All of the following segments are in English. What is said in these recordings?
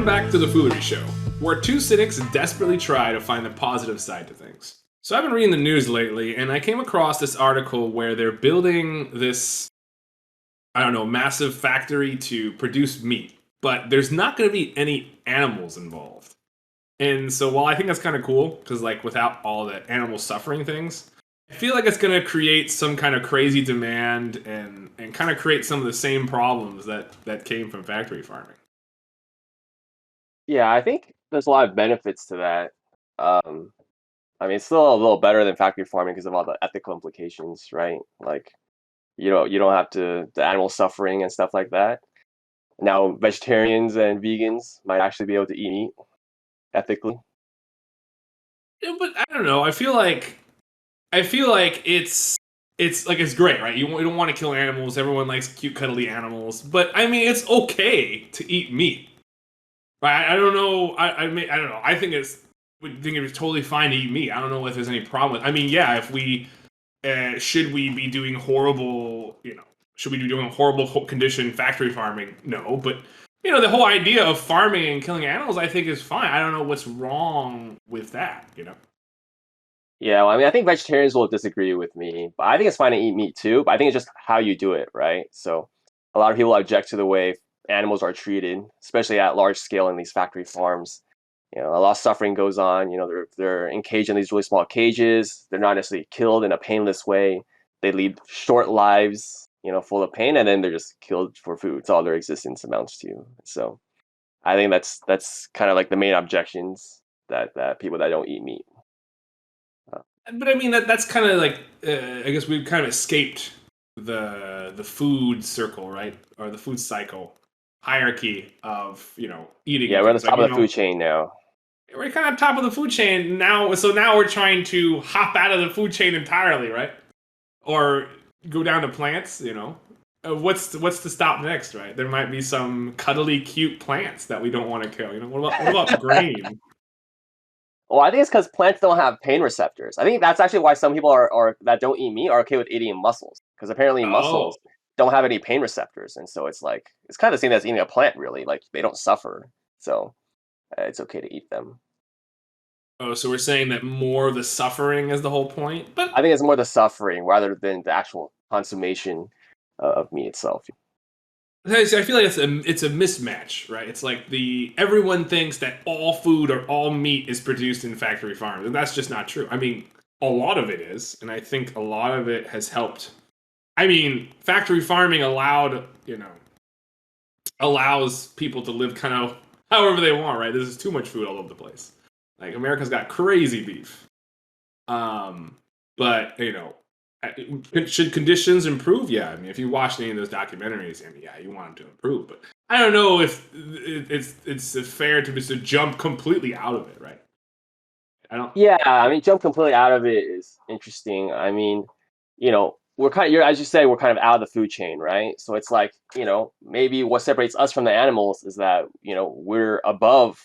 back to the Foolery Show, where two cynics desperately try to find the positive side to things. So I've been reading the news lately, and I came across this article where they're building this, I don't know, massive factory to produce meat, but there's not going to be any animals involved. And so while I think that's kind of cool, because like without all the animal suffering things, I feel like it's going to create some kind of crazy demand and kind of create some of the same problems that came from factory farming. Yeah, I think there's a lot of benefits to that. Um, I mean, it's still a little better than factory farming because of all the ethical implications, right? Like, you don't have to the animal suffering and stuff like that. Now, vegetarians and vegans might actually be able to eat meat ethically. Yeah, but I don't know. I feel like it's like it's great, right? You don't want to kill animals. Everyone likes cute, cuddly animals, but I mean, it's okay to eat meat, right? I don't know. I don't know. I think would think it's totally fine to eat meat. I don't know if there's any problem with. I mean, yeah, if we should we be doing horrible, should we be doing horrible condition factory farming? No, but the whole idea of farming and killing animals, I think, is fine. I don't know what's wrong with that. Yeah, well, I mean, I think vegetarians will disagree with me, but I think it's fine to eat meat too. But I think it's just how you do it, right? So, a lot of people object to the way animals are treated, especially at large scale in these factory farms. A lot of suffering goes on. They're encaged in these really small cages. They're not necessarily killed in a painless way. They lead short lives, full of pain, and then they're just killed for food. It's all their existence amounts to. So I think that's kind of like the main objections that people that don't eat meat. But I mean that's kind of like I guess we've kind of escaped the food circle, right, or the food cycle hierarchy of eating Yeah, and we're on the things. Like top of the food chain now. we're kind of top of the food chain now. So now we're trying to hop out of the food chain entirely, right? Or go down to plants. What's to stop next, right? There might be some cuddly, cute plants that we don't want to kill. What about grain? Well, I think it's because plants don't have pain receptors. I think that's actually why some people are that don't eat meat are okay with eating mussels because apparently Oh, mussels don't have any pain receptors, and so it's kind of the same as eating a plant, really. Like they don't suffer, so it's okay to eat them. oh, so we're saying that more of the suffering is the whole point, I but think it's more the suffering rather than the actual consummation of meat itself. I feel like it's a mismatch, right? It's like everyone thinks that all food or all meat is produced in factory farms, and that's just not true. I mean, a lot of it is, and I think a lot of it has helped. I mean, factory farming allows people to live kind of however they want, right? There's too much food all over the place. Like America's got crazy beef. But should conditions improve? Yeah, I mean, if you watch any of those documentaries, I mean, yeah, you want them to improve. But I don't know if it's fair to just jump completely out of it, right? I don't. Yeah, I mean, jump completely out of it is interesting. I mean, we're kind of, as you say, we're kind of out of the food chain, right? So it's like, maybe what separates us from the animals is that, we're above,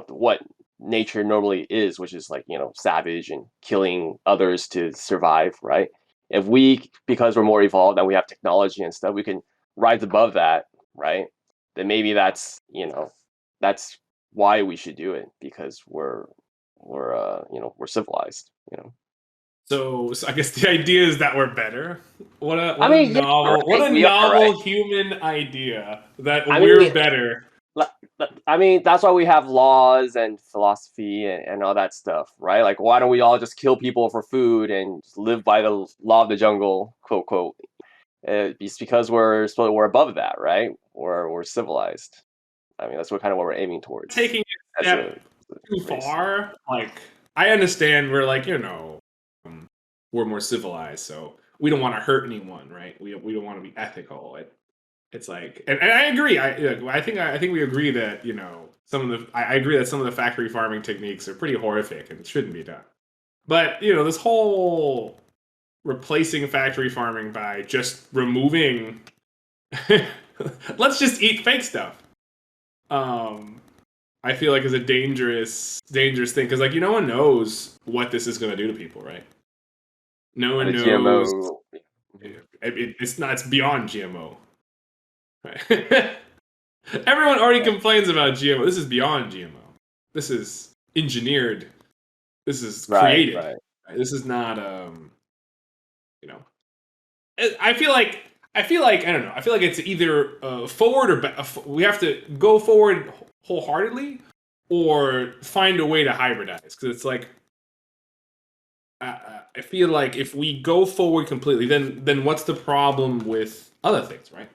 what nature normally is, which is like, savage and killing others to survive, right? If we, because we're more evolved and we have technology and stuff, we can rise above that, right? Then maybe that's why we should do it because we're civilized. So I guess the idea is that we're better. What a I what a mean, yeah, novel what right. a We are right. novel human idea that I mean, we're better. I mean that's why we have laws and philosophy and all that stuff, right? Like, why don't we all just kill people for food and just live by the law of the jungle, quote quote? It's because we're above that, right? We're civilized. I mean, that's what we're aiming towards Taking a as step a too race. far. Like I understand we're like um, we're more civilized, so we don't want to hurt anyone, right? We don't want to be ethical. It's like, and I agree. I think we agree that some of the I agree that some of the factory farming techniques are pretty horrific and shouldn't be done. But this whole replacing factory farming by just removing, let's just eat fake stuff. Um, I feel like is a dangerous thing because like no one knows what this is going to do to people, right? No And one the knows. GMO. Mhm. It's beyond GMO, right? Everyone already complains about GMO. This is beyond GMO. This is engineered. This is Right, created. right. Right? This is not you know. I feel like I don't know. I feel like it's either forward or we have to go forward wholeheartedly or find a way to hybridize because it's like I feel like if we go forward completely, then what's the problem with other things, right?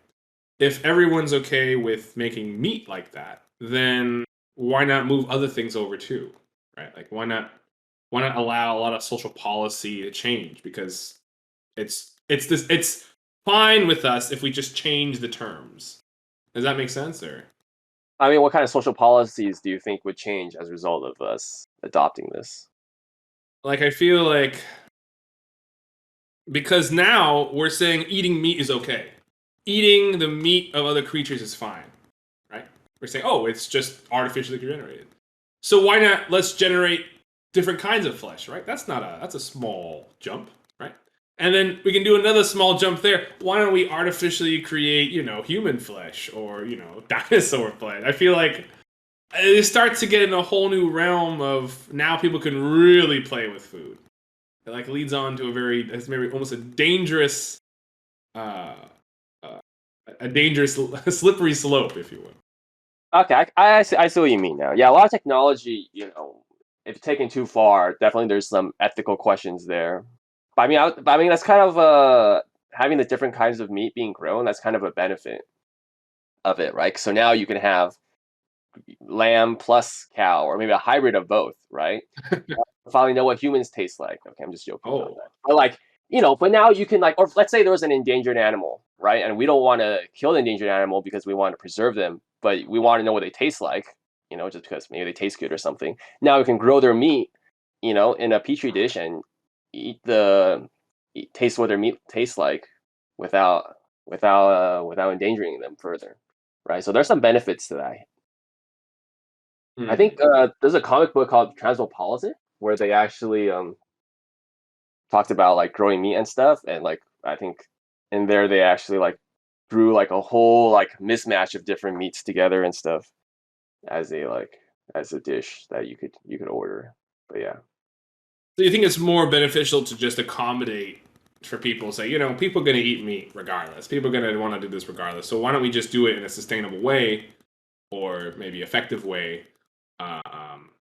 If everyone's okay with making meat like that, then why not move other things over too, right? Like why not allow a lot of social policy to change because it's fine with us if we just change the terms. Does that make sense or I mean, what kind of social policies do you think would change as a result of us adopting this? like I feel like because now we're saying eating meat is okay. Eating the meat of other creatures is fine, right? We're saying, oh, it's just artificially generated. So why not let's generate different kinds of flesh, right? That's a small jump, right? And then we can do another small jump there. Why don't we artificially create, human flesh or, dinosaur flesh? I feel like it starts to get in a whole new realm of now people can really play with food. It like leads on to it's maybe almost uh, uh, a dangerous, slippery slope, if you will. Okay, I see what you mean now. Yeah, a lot of technology, if taken too far, definitely there's some ethical questions there. But I mean that's kind of having the different kinds of meat being grown. That's kind of a benefit of it, right? So now you can have lamb plus cow, or maybe a hybrid of both, right? Finally know what humans taste like. Okay, I'm just joking about Oh, that. But like, but now you can like, or let's say there was an endangered animal, right? And we don't want to kill the endangered animal because we want to preserve them, but we want to know what they taste like, just because maybe they taste good or something. Now we can grow their meat, in a petri dish and taste what their meat tastes like without without endangering them further, right? So there's some benefits to that. I think hmm. there's a comic book called Transmopolitan where they actually talked about like growing meat and stuff, and like I think in there they actually like grew like a whole like mismatch of different meats together and stuff as a dish that you could order. But yeah. So you think it's more beneficial to just accommodate for people? Say, people are going to eat meat regardless. People are going to want to do this regardless. So why don't we just do it in a sustainable way, or maybe effective way,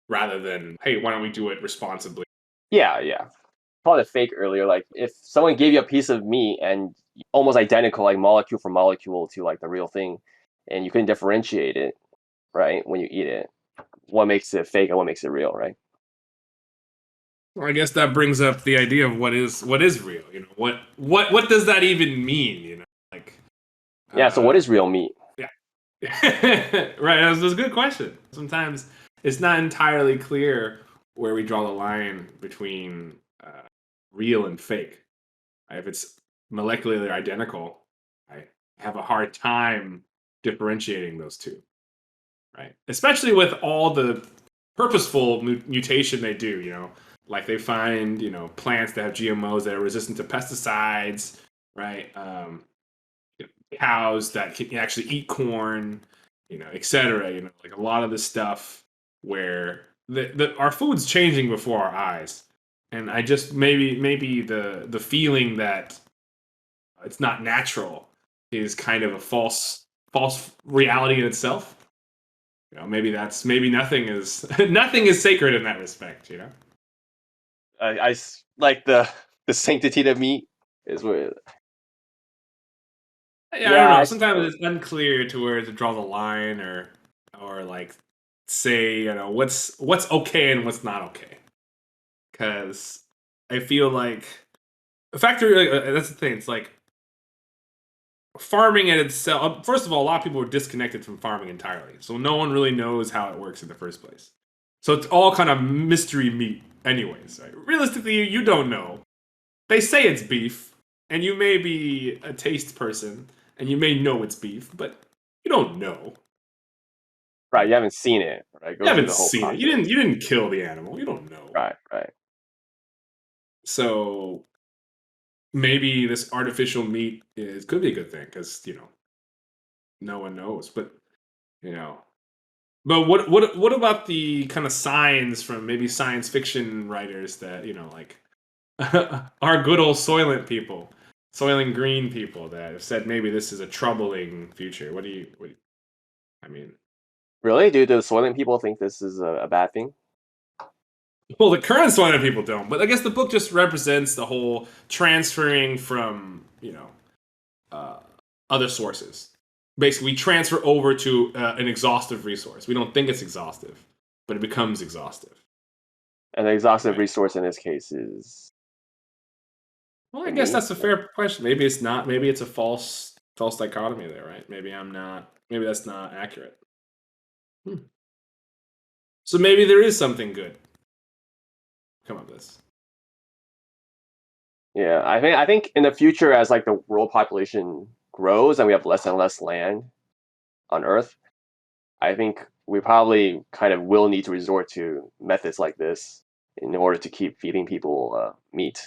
rather than hey, why don't we do it responsibly? Yeah, yeah. Called it fake earlier. Like if someone gave you a piece of meat and almost identical, like molecule for molecule to like the real thing, and you couldn't differentiate it, right? When you eat it, what makes it fake and what makes it real, right? Well, I guess that brings up the idea of what is real. What does that even mean? Like Yeah. So what uh, is real meat? yeah, right. That's a good question. Sometimes it's not entirely clear where we draw the line between real and fake. If it's molecularly identical, I have a hard time differentiating those two, right? Especially with all the purposeful mutation they do, like they find, plants that have GMOs that are resistant to pesticides, right? Cows that can actually eat corn, etc. Like a lot of the stuff where our food's changing before our eyes, and I just maybe the feeling that it's not natural is kind of a false reality in itself. Maybe nothing is nothing is sacred in that respect. Like the sanctity of meat is what. Yeah, I don't Yeah, know. I Sometimes suppose. it's unclear to where to draw the line, or like say what's okay and what's not okay. Because I feel like the factory. That's the thing. It's like farming in itself. First of all, a lot of people are disconnected from farming entirely, so no one really knows how it works in the first place. So it's all kind of mystery meat, anyways. Right? Realistically, you don't know. They say it's beef, and you may be a taste person, and you may know it's beef, but you don't know. Right, you haven't seen it, right? You Go through haven't the whole seen it. You process. didn't. You didn't kill the animal. You don't know. Right, right. So maybe this artificial meat could be a good thing because no one knows. But you know. But what about the kind of signs from maybe science fiction writers that, like our good old Soylent people, Soylent Green people that have said maybe this is a troubling future? I mean, Really? Do the Soylent people think this is a bad thing? well, the current Soylent people don't, but I guess the book just represents the whole transferring from, uh, other sources. Basically, we transfer over to an exhaustive resource. We don't think it's exhaustive, but it becomes exhaustive, And the exhaustive right? resource in this case is Well, I the guess meat. that's a fair question. Maybe it's not. Maybe it's a false dichotomy there, right? Maybe I'm not. Maybe that's not accurate. Hmm. So maybe there is something good come of this. Yeah, I think in the future, as like the world population grows and we have less and less land on Earth, I think we probably kind of will need to resort to methods like this in order to keep feeding people meat.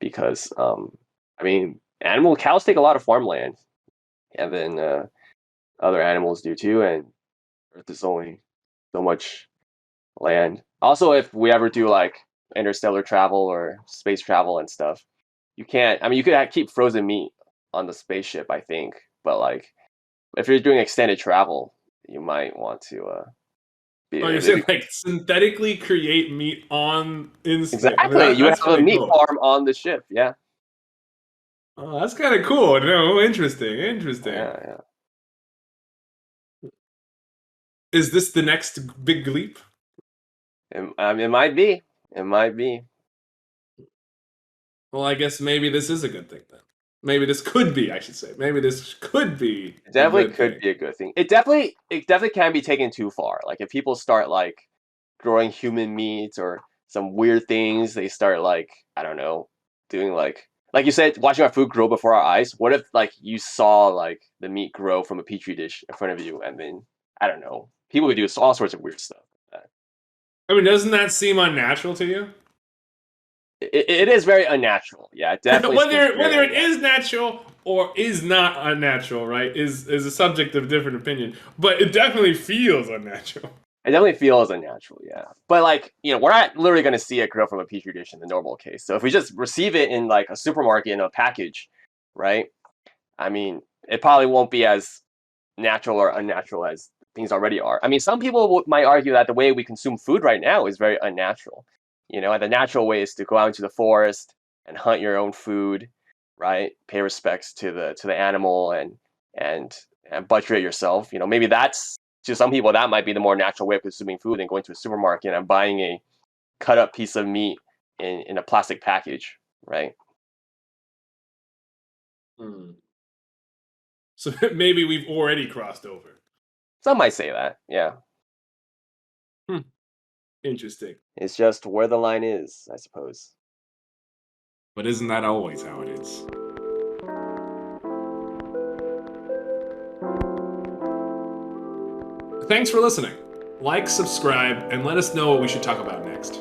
Because I mean, animal cows take a lot of farmland, and then other animals do too, and Earth is only so much land. Also, if we ever do like interstellar travel or space travel and stuff, you can't. I mean, you could keep frozen meat on the spaceship, I think, but like if you're doing extended travel, you might want to Oh, you're saying like synthetically create meat on in space? I mean, exactly. You would that's have a pretty meat cool. farm on the ship. Yeah, Oh, that's kind of cool. No, interesting. Interesting. yeah, yeah. Is this the next big leap? It might be. It might be. Well, I guess maybe this is a good thing then. Maybe this could be, I should say. Maybe this could be It a definitely good could thing. be a good thing. It definitely can be taken too far. Like if people start like growing human meat or some weird things, they start like I don't know, doing like you said, watching our food grow before our eyes. What if like you saw like the meat grow from a petri dish in front of you, and then I don't know, people would do all sorts of weird stuff. I mean, doesn't that seem unnatural to you? It is very unnatural. Yeah, it definitely seems very whether it unnatural. is natural or is not unnatural, right, is a subject of different opinion. But it definitely feels unnatural. It definitely feels unnatural, yeah. But like, we're not literally going to see it grow from a petri dish in the normal case. So if we just receive it in like a supermarket in a package, right? I mean, it probably won't be as natural or unnatural as things already are. I mean, some people might argue that the way we consume food right now is very unnatural. And the natural way is to go out into the forest and hunt your own food, right? Pay respects to the animal and and butcher it yourself. Maybe that's to some people that might be the more natural way of consuming food than going to a supermarket and buying a cut up piece of meat in a plastic package, right? Hmm. So maybe we've already crossed over. Some might say that, yeah. Hmm. Interesting. It's just where the line is, I suppose. But isn't that always how it is? Thanks for listening. Like, subscribe, and let us know what we should talk about next.